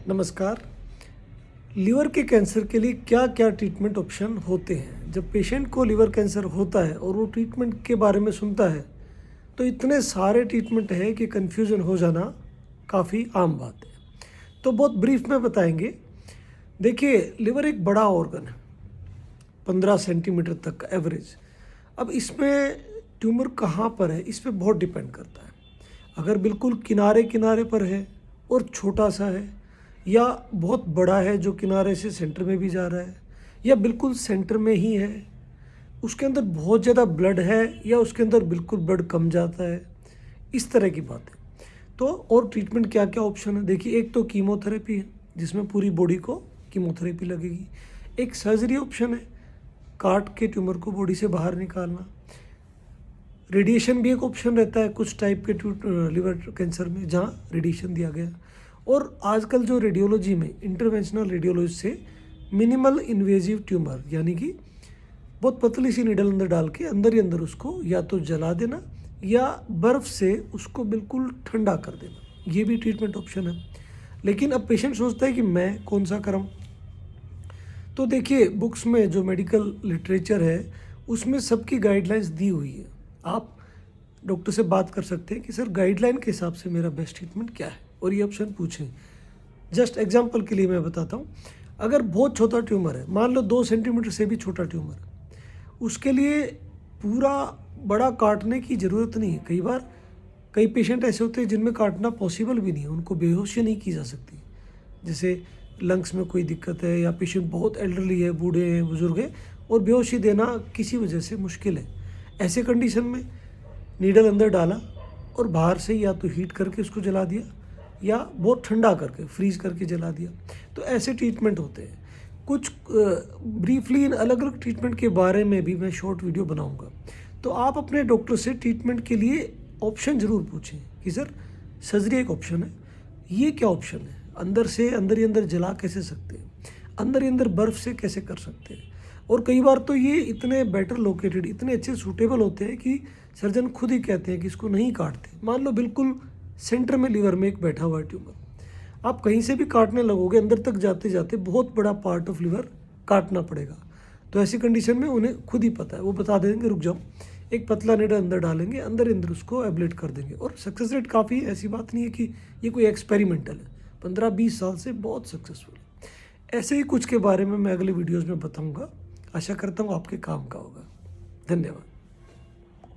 नमस्कार। लीवर के कैंसर के लिए क्या क्या ट्रीटमेंट ऑप्शन होते हैं? जब पेशेंट को लीवर कैंसर होता है और वो ट्रीटमेंट के बारे में सुनता है तो इतने सारे ट्रीटमेंट है कि कन्फ्यूज़न हो जाना काफ़ी आम बात है। तो बहुत ब्रीफ में बताएंगे। देखिए, लिवर एक बड़ा ऑर्गन है, 15 सेंटीमीटर तक का एवरेज। अब इसमें ट्यूमर कहाँ पर है, इस पे बहुत डिपेंड करता है। अगर बिल्कुल किनारे किनारे पर है और छोटा सा है, या बहुत बड़ा है जो किनारे से सेंटर में भी जा रहा है, या बिल्कुल सेंटर में ही है, उसके अंदर बहुत ज़्यादा ब्लड है, या उसके अंदर बिल्कुल ब्लड कम जाता है, इस तरह की बात है। तो और ट्रीटमेंट क्या क्या ऑप्शन है? देखिए, एक तो कीमोथेरेपी है जिसमें पूरी बॉडी को कीमोथेरेपी लगेगी। एक सर्जरी ऑप्शन है, काट के ट्यूमर को बॉडी से बाहर निकालना। रेडिएशन भी एक ऑप्शन रहता है कुछ टाइप के लिवर कैंसर में, जहाँ रेडिएशन दिया गया। और आजकल जो रेडियोलॉजी में इंटरवेंशनल रेडियोलॉजी से मिनिमल इन्वेजिव ट्यूमर, यानी कि बहुत पतली सी नीडल अंदर डाल के अंदर ही अंदर उसको या तो जला देना या बर्फ़ से उसको बिल्कुल ठंडा कर देना, ये भी ट्रीटमेंट ऑप्शन है। लेकिन अब पेशेंट सोचता है कि मैं कौन सा कराऊँ। तो देखिए, बुक्स में जो मेडिकल लिटरेचर है उसमें सबकी गाइडलाइंस दी हुई है। आप डॉक्टर से बात कर सकते हैं कि सर, गाइडलाइन के हिसाब से मेरा बेस्ट ट्रीटमेंट क्या है, और ये ऑप्शन पूछें। जस्ट एग्जांपल के लिए मैं बताता हूँ। अगर बहुत छोटा ट्यूमर है, मान लो 2 सेंटीमीटर से भी छोटा ट्यूमर है, उसके लिए पूरा बड़ा काटने की ज़रूरत नहीं है। कई बार कई पेशेंट ऐसे होते हैं जिनमें काटना पॉसिबल भी नहीं है, उनको बेहोशी नहीं की जा सकती। जैसे लंग्स में कोई दिक्कत है, या पेशेंट बहुत एल्डरली है, बूढ़े हैं, बुजुर्ग हैं, और बेहोशी देना किसी वजह से मुश्किल है। ऐसे कंडीशन में नीडल अंदर डाला और बाहर से या तो हीट करके उसको जला दिया, या बहुत ठंडा करके फ्रीज करके जला दिया। तो ऐसे ट्रीटमेंट होते हैं। कुछ ब्रीफली इन अलग अलग ट्रीटमेंट के बारे में भी मैं शॉर्ट वीडियो बनाऊंगा। तो आप अपने डॉक्टर से ट्रीटमेंट के लिए ऑप्शन ज़रूर पूछें कि सर, सर्जरी एक ऑप्शन है, ये क्या ऑप्शन है, अंदर से अंदर ही अंदर जला कैसे सकते हैं, अंदर ही अंदर बर्फ़ से कैसे कर सकते हैं। और कई बार तो ये इतने बेटर लोकेटेड, इतने अच्छे सूटेबल होते हैं कि सर्जन खुद ही कहते हैं कि इसको नहीं काटते। मान लो बिल्कुल सेंटर में लीवर में एक बैठा हुआ है ट्यूमर, आप कहीं से भी काटने लगोगे, अंदर तक जाते जाते बहुत बड़ा पार्ट ऑफ लिवर काटना पड़ेगा। तो ऐसी कंडीशन में उन्हें खुद ही पता है, वो बता देंगे रुक जाओ, एक पतला नीडल अंदर डालेंगे, अंदर अंदर उसको एब्लेट कर देंगे। और सक्सेस रेट काफ़ी, ऐसी बात नहीं है कि ये कोई एक्सपेरिमेंटल है, 15-20 साल से बहुत सक्सेसफुल है। ऐसे ही कुछ के बारे में मैं अगले वीडियोज़ में बताऊँगा। आशा करता हूँ आपके काम का होगा। धन्यवाद।